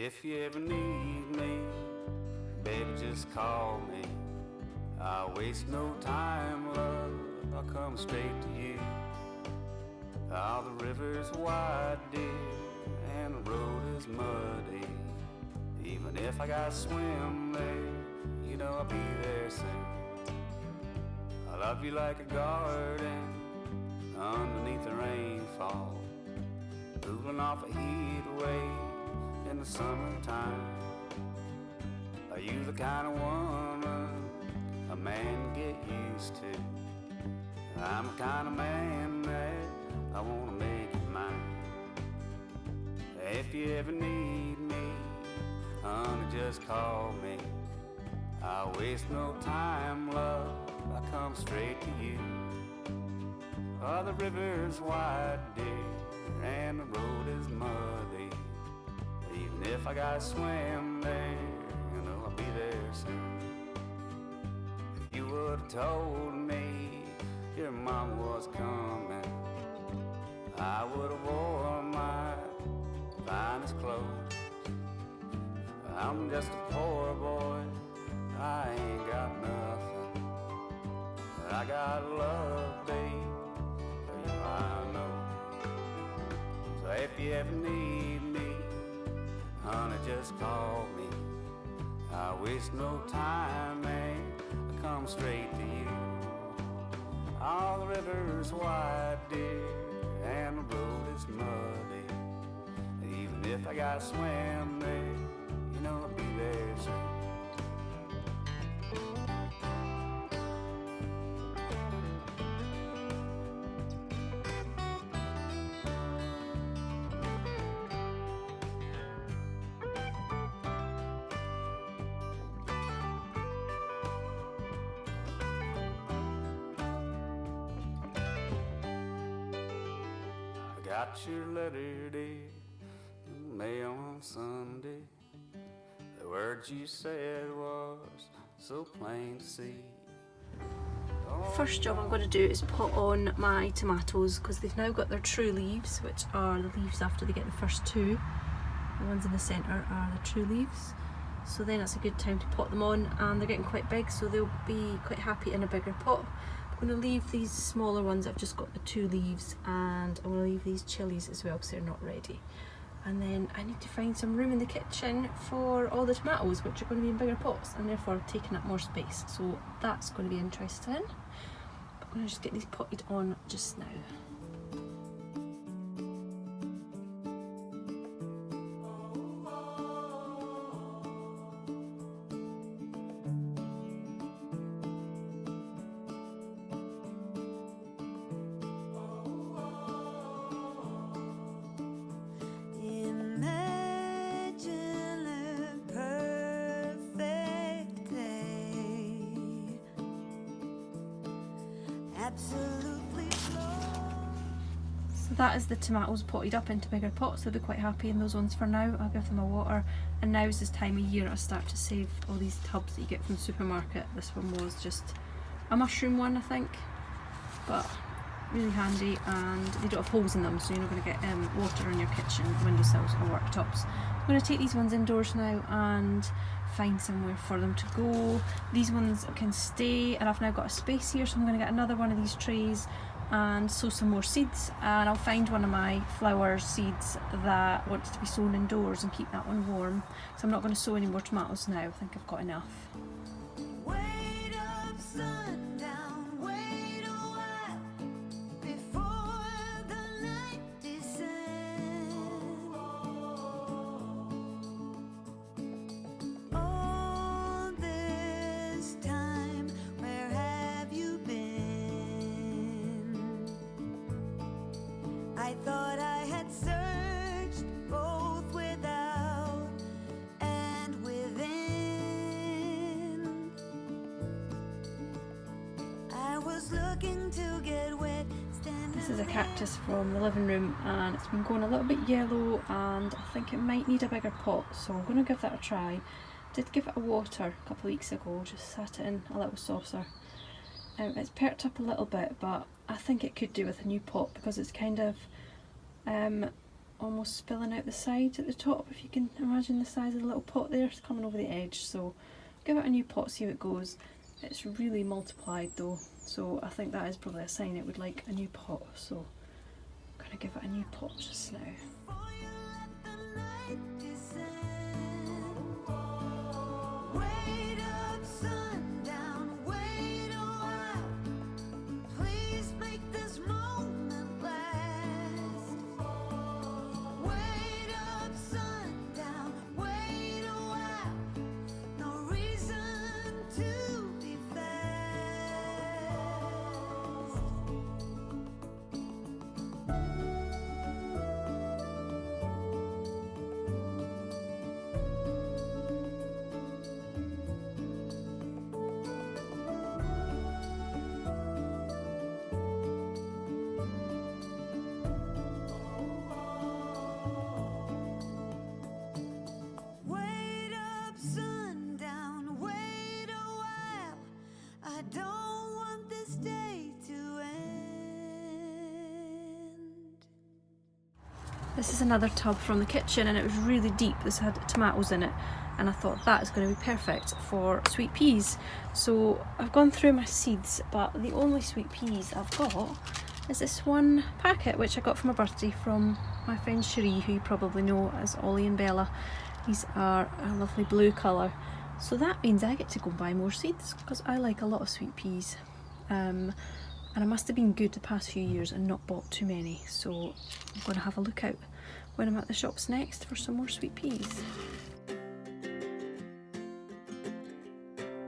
If you ever need me, baby, just call me. I waste no time, love, I'll come straight to you. Oh, the river's wide, dear, and the road is muddy. Even if I gotta swim there, you know I'll be there soon. I love you like a garden underneath the rainfall, cooling off a heat wave in the summertime. Are you the kind of woman a man get used to? I'm the kind of man that I wanna make you mine. If you ever need me, honey, just call me. I waste no time, love, I come straight to you. Oh, the river's wide, dear, and the road is muddy. Even if I gotta swim there, you know I'll be there soon. If you would've told me your mom was coming, I would've worn my finest clothes. I'm just a poor boy, I ain't got nothing, but I got love, babe, for you I know. So if you ever need me, honey, just call me. I waste no time, man, I come straight to you. All the river's wide, dear, and the road is muddy. Even if I gotta swim there, you know I'll be there soon. Got your letter, dear, in the mail on Sunday. The words you said was so plain to see. First job I'm going to do is put on my tomatoes because they've now got their true leaves, which are the leaves after they get the first two. The ones in the centre are the true leaves. So then it's a good time to pot them on, and they're getting quite big, so they'll be quite happy in a bigger pot. I'm going to leave these smaller ones that have just got the two leaves, and I'm going to leave these chilies as well because they're not ready. And then I need to find some room in the kitchen for all the tomatoes, which are going to be in bigger pots and therefore taking up more space. So that's going to be interesting. But I'm going to just get these potted on just now. So that is the tomatoes potted up into bigger pots. They'll be quite happy in those ones for now. I'll give them a water, and now is this time of year I start to save all these tubs that you get from the supermarket. This one was just a mushroom one, I think, but really handy, and they don't have holes in them, so you're not going to get water on your kitchen windowsills or worktops. I'm going to take these ones indoors now and find somewhere for them to go. These ones can stay, and I've now got a space here, so I'm going to get another one of these trays and sow some more seeds, and I'll find one of my flower seeds that wants to be sown indoors and keep that one warm. So I'm not going to sow any more tomatoes now. I think I've got enough. I thought I had searched both without and within. I was looking to get wet. This is a cactus from the living room, and it's been going a little bit yellow, and I think it might need a bigger pot, so I'm going to give that a try. Did give it a water a couple of weeks ago, just sat it in a little saucer. It's perked up a little bit, but I think it could do with a new pot because it's kind of almost spilling out the sides at the top, if you can imagine the size of the little pot there. It's coming over the edge, so give it a new pot, see how it goes. It's really multiplied though, so I think that is probably a sign it would like a new pot, so I'm going to give it a new pot just now. Before you let the night descend, wait up, sundown, wait a while. Please make this moment last. Wait up, sundown, wait a while. No reason to be fast. Wait up, sundown, wait a while. I don't want this day to end. This is another tub from the kitchen, and it was really deep. This had tomatoes in it, and I thought that is going to be perfect for sweet peas. So I've gone through my seeds, but the only sweet peas I've got is this one packet, which I got for my birthday from my friend Cherie, who you probably know as Ollie and Bella. These are a lovely blue colour. So that means I get to go and buy more seeds, because I like a lot of sweet peas. And I must have been good the past few years and not bought too many. So I'm going to have a look out when I'm at the shops next for some more sweet peas.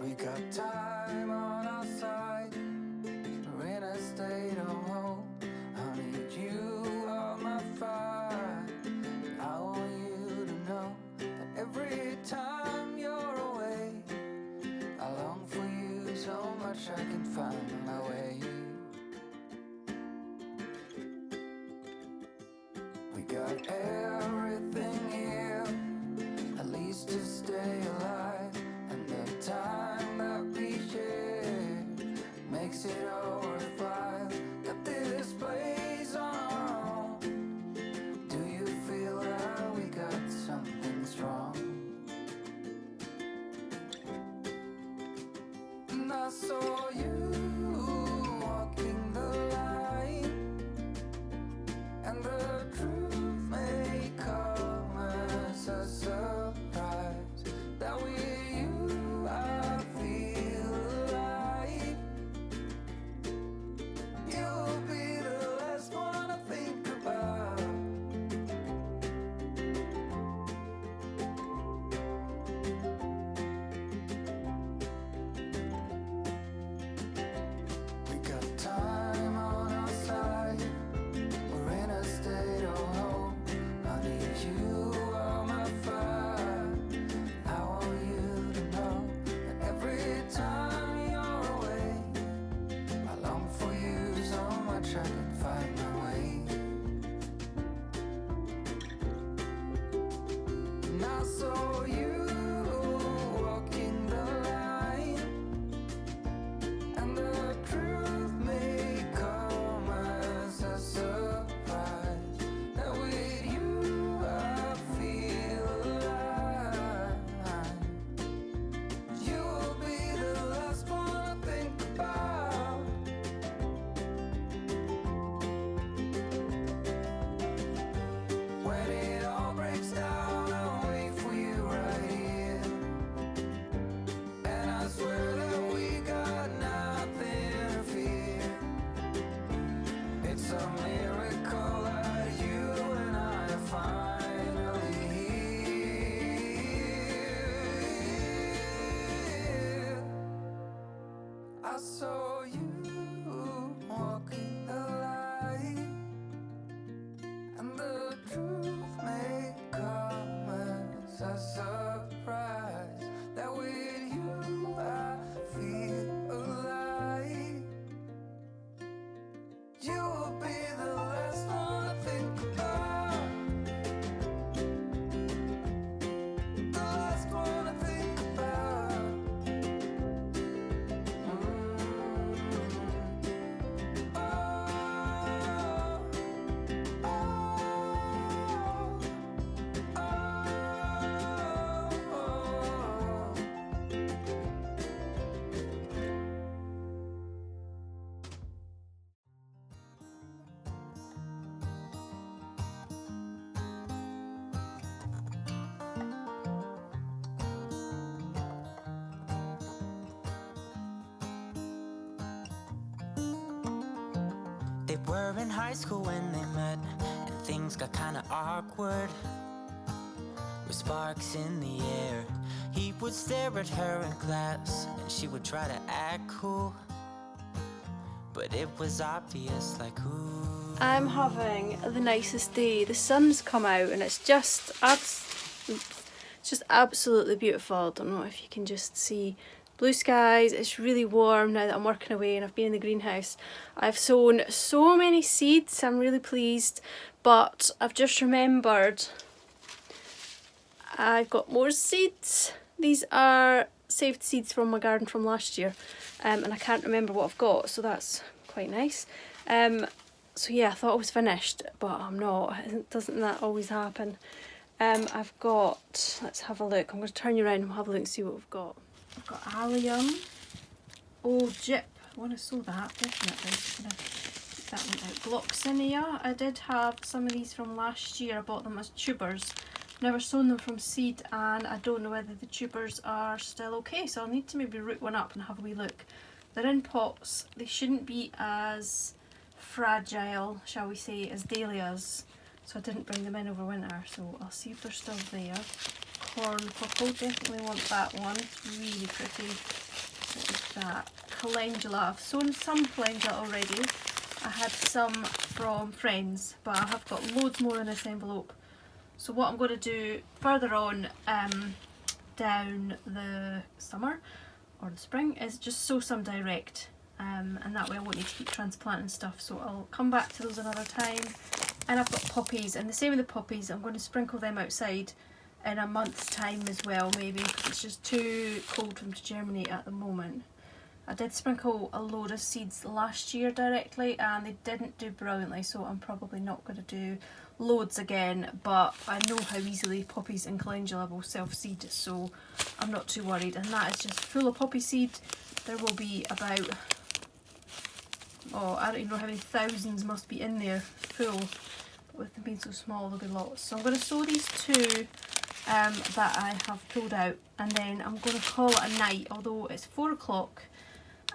We got time on our side. We're in a state of hope. I need you on my fire. I want you to know that every time you're away, I long for you so much I can find my way. We got everything here, at least to stay alive. And the time that we share makes it all worthwhile. Got this place on our own. Do you feel that we got something strong? And I saw you walking the line, and the truth may come as a surprise. That with you I feel alive. You'll be the last one I think about. We got time on our side. We're in a state of hope. I need you on my fire. I want you to know that every time you're away, I long for you so much I can find my way. And I saw you walking the line, and the truth may come as a surprise. That with you I feel alive. You'll be the last one I think about. When it all breaks down, I'll wait for you right here. And I swear that we got nothing to fear. It's a miracle that you and I are finally here. I saw you walking the line, and the truth may come as a surprise. That with you I feel alive. You'll be the last one I think about. The last one I think about. They were in high school when they met, and things got kinda awkward. With sparks in the air, he would stare at her in class, and she would try to act cool, but it was obvious, like, ooh. I'm having the nicest day. The sun's come out and it's just absolutely beautiful. I don't know if you can just see blue skies. It's really warm now that I'm working away and I've been in the greenhouse. I've sown so many seeds. I'm really pleased, but I've just remembered I've got more seeds. These are saved seeds from my garden from last year, and I can't remember what I've got, so that's quite nice. So yeah, I thought I was finished, but I'm not. Doesn't that always happen? I've got, let's have a look. I'm going to turn you around and we'll have a look and see what we've got. I've got allium. Oh, gyp. I want to sow that, definitely. Just going to keep that one out. Gloxinia. I did have some of these from last year. I bought them as tubers. Never sown them from seed, and I don't know whether the tubers are still okay, so I'll need to maybe root one up and have a wee look. They're in pots. They shouldn't be as fragile, shall we say, as dahlias, so I didn't bring them in over winter, so I'll see if they're still there. Corn purple, definitely want that one. It's really pretty. What is that? Calendula. I've sown some calendula already. I had some from friends, but I have got loads more in this envelope. So what I'm going to do further on down the summer or the spring is just sow some direct, and that way I won't need to keep transplanting stuff, so I'll come back to those another time. And I've got poppies, and the same with the poppies, I'm going to sprinkle them outside in a month's time as well, maybe, because it's just too cold for them to germinate at the moment. I did sprinkle a load of seeds last year directly and they didn't do brilliantly, so I'm probably not going to do loads again, but I know how easily poppies and calendula will self-seed, so I'm not too worried. And that is just full of poppy seed. There will be about, oh, I don't even know how many thousands must be in there full, but with them being so small there'll be lots. So I'm going to sow these two that I have pulled out, and then I'm going to call it a night. Although it's 4 o'clock,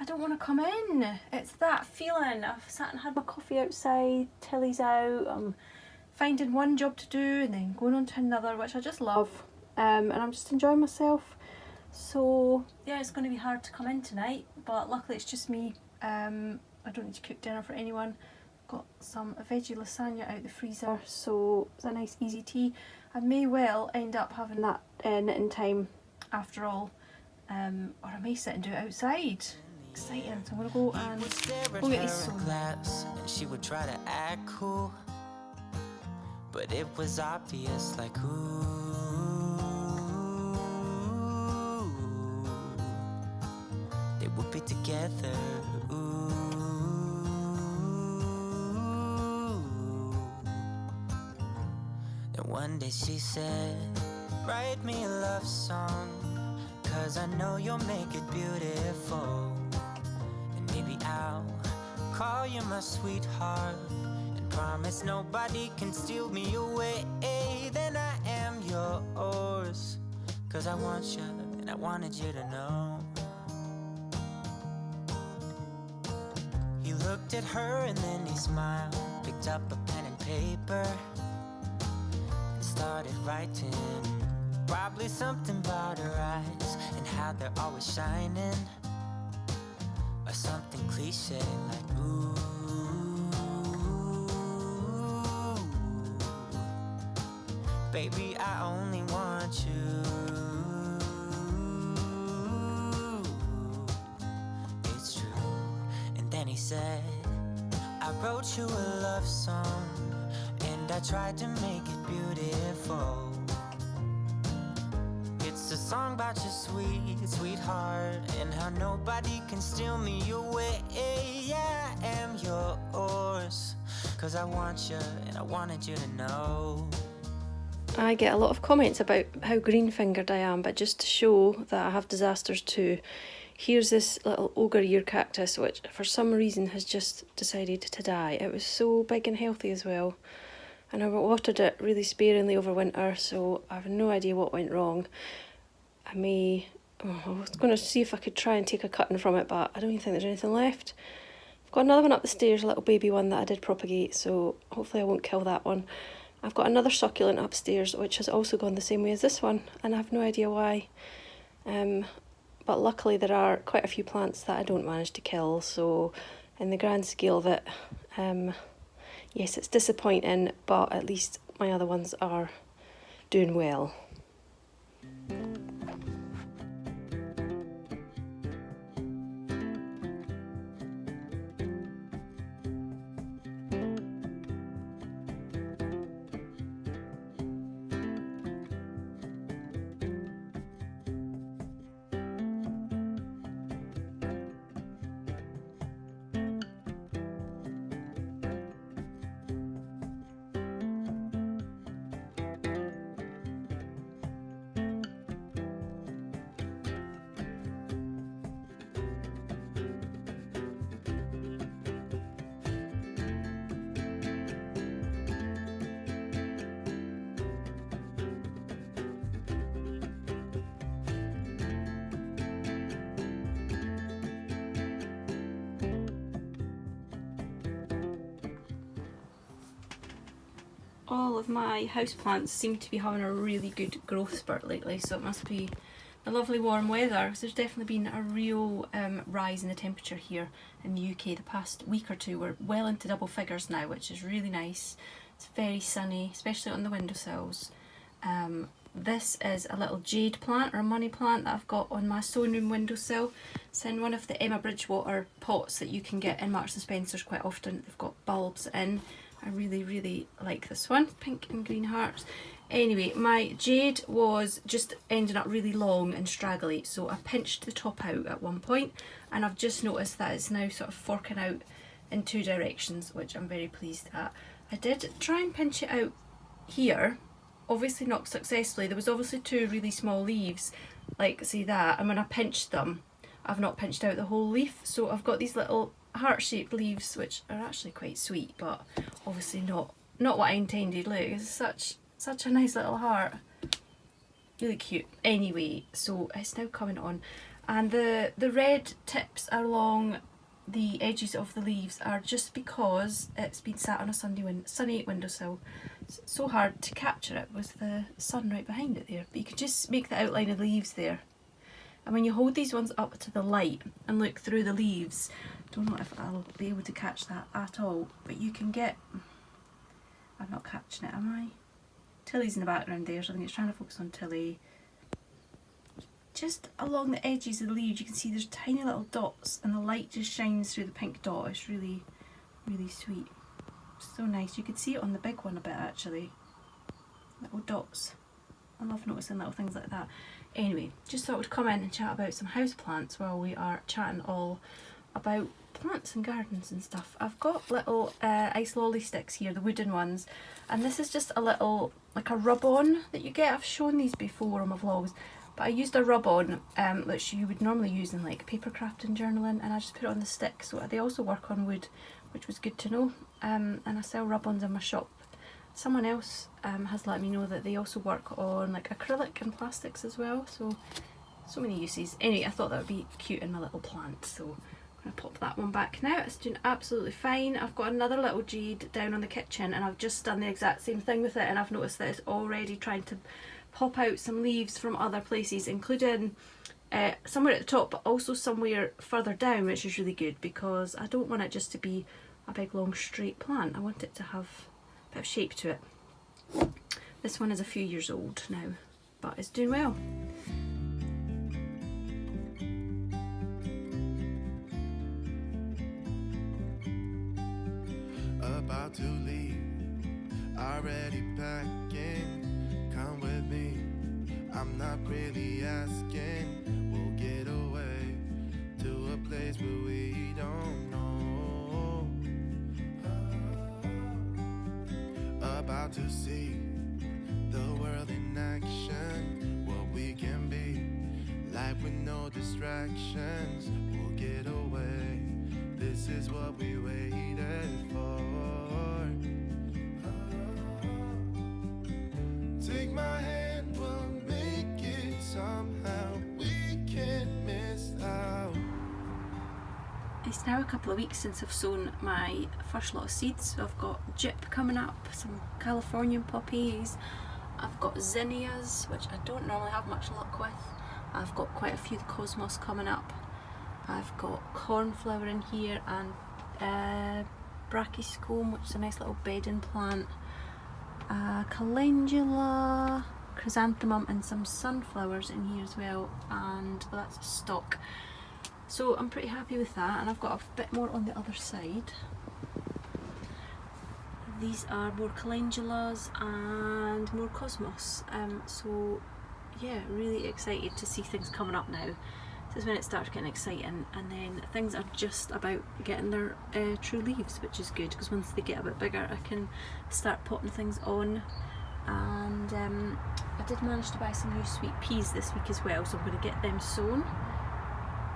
I don't want to come in. It's that feeling. I've sat and had my coffee outside, Tilly's out, I'm finding one job to do and then going on to another, which I just love, and I'm just enjoying myself. So yeah, it's going to be hard to come in tonight, but luckily it's just me. I don't need to cook dinner for anyone. Got some veggie lasagna out the freezer, so it's a nice easy tea. I may well end up having that knitting time after all, or I may sit and do it outside. Exciting. So I'm gonna go and go get these sewn. And she would try to act cool, but it was obvious, like, ooh, they would be together, ooh. Then one day she said, write me a love song, 'cause I know you'll make it beautiful. And maybe I'll call you my sweetheart, and promise nobody can steal me away. Then I am yours, 'cause I want you and I wanted you to know. He looked at her and then he smiled, picked up a pen and paper and started writing. Probably something about her eyes and how they're always shining, or something cliche like, ooh, baby, I only want you. It's true. And then he said, I wrote you a love song and I tried to make it beautiful. It's a song about your sweet, sweetheart, and how nobody can steal me away. Yeah, I am yours, 'cause I want you and I wanted you to know. I get a lot of comments about how green-fingered I am, but just to show that I have disasters too, here's this little ogre ear cactus, which for some reason has just decided to die. It was so big and healthy as well, and I watered it really sparingly over winter, so I have no idea what went wrong. I was going to see if I could try and take a cutting from it, but I don't even think there's anything left. Got another one up the stairs, a little baby one that I did propagate, so hopefully I won't kill that one. I've got another succulent upstairs which has also gone the same way as this one, and I have no idea why. But luckily there are quite a few plants that I don't manage to kill, so in the grand scale of it, yes, it's disappointing, but at least my other ones are doing well. All of my houseplants seem to be having a really good growth spurt lately, so it must be the lovely warm weather, because there's definitely been a real rise in the temperature here in the UK the past week or two. We're well into double figures now, which is really nice. It's very sunny, especially on the windowsills. This is a little jade plant or a money plant that I've got on my sewing room windowsill. It's in one of the Emma Bridgewater pots that you can get in Marks and Spencer's quite often. They've got bulbs in. I really like this one, pink and green hearts. Anyway, my jade was just ending up really long and straggly, so I pinched the top out at one point, and I've just noticed that it's now sort of forking out in two directions, which I'm very pleased at. I did try and pinch it out here, obviously not successfully. There was obviously two really small leaves, like see that, and when I pinched them, I've not pinched out the whole leaf, so I've got these little heart-shaped leaves which are actually quite sweet, but obviously not what I intended. Look, it's such a nice little heart, really cute. Anyway, so it's now coming on, and the red tips along the edges of the leaves are just because it's been sat on a sunny windowsill. It's so hard to capture it with the sun right behind it there, but you can just make the outline of the leaves there. And when you hold these ones up to the light and look through the leaves, I don't know if I'll be able to catch that at all, but you can get, I'm not catching it, am I? Tilly's in the background there, so I think it's trying to focus on Tilly. Just along the edges of the leaves you can see there's tiny little dots, and the light just shines through the pink dot. It's really sweet. So nice. You could see it on the big one a bit actually. Little dots. I love noticing little things like that. Anyway, just thought I would come in and chat about some houseplants while we are chatting all about plants and gardens and stuff. I've got little ice lolly sticks here, the wooden ones, and this is just a little, like a rub-on that you get. I've shown these before on my vlogs, but I used a rub-on which you would normally use in like paper crafting journaling, and I just put it on the stick. So they also work on wood, which was good to know, and I sell rub-ons in my shop. Someone else has let me know that they also work on like acrylic and plastics as well, so many uses. Anyway, I thought that would be cute in my little plant, so I'm going to pop that one back now. It's doing absolutely fine. I've got another little jade down on the kitchen, and I've just done the exact same thing with it, and I've noticed that it's already trying to pop out some leaves from other places, including somewhere at the top, but also somewhere further down, which is really good because I don't want it just to be a big long straight plant. I want it to have a bit of shape to it. This one is a few years old now, but it's doing well. About to leave, already packing. Come with me, I'm not really asking. We'll get away to a place where we don't know. About to see the world in action, what we can be, life with no distractions. We'll get away, this is what we waited for. Take my hand, we'll make it somehow. We can't miss out. It's now a couple of weeks since I've sown my first lot of seeds. So I've got gyp coming up, some Californian poppies, I've got zinnias, which I don't normally have much luck with. I've got quite a few cosmos coming up. I've got cornflower in here and brachyscome, which is a nice little bedding plant, calendula, chrysanthemum, and some sunflowers in here as well, and that's a stock. So I'm pretty happy with that, and I've got a bit more on the other side. These are more calendulas and more cosmos. So yeah, really excited to see things coming up now. This is when it starts getting exciting, and then things are just about getting their true leaves, which is good, because once they get a bit bigger I can start potting things on. And I did manage to buy some new sweet peas this week as well, so I'm going to get them sown.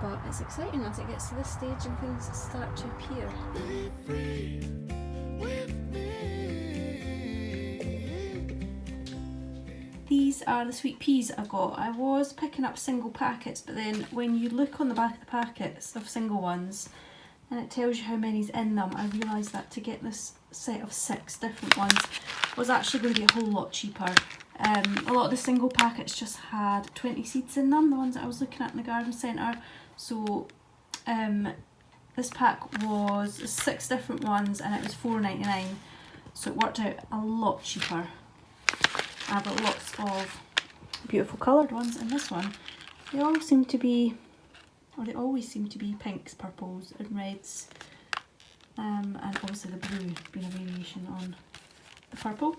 But it's exciting as it gets to this stage and things start to appear. Be free with me. These are the sweet peas I got. I was picking up single packets, but then when you look on the back of the packets of single ones and it tells you how many's in them, I realised that to get this set of 6 different ones was actually going to be a whole lot cheaper. A lot of the single packets just had 20 seeds in them, the ones that I was looking at in the garden centre. So this pack was 6 different ones and it was $4.99, so it worked out a lot cheaper. I've got lots of beautiful coloured ones in this one. They all seem to be, or they always seem to be pinks, purples and reds, and obviously the blue being a variation on the purple,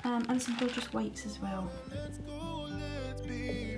and some gorgeous whites as well. Let's go, let's be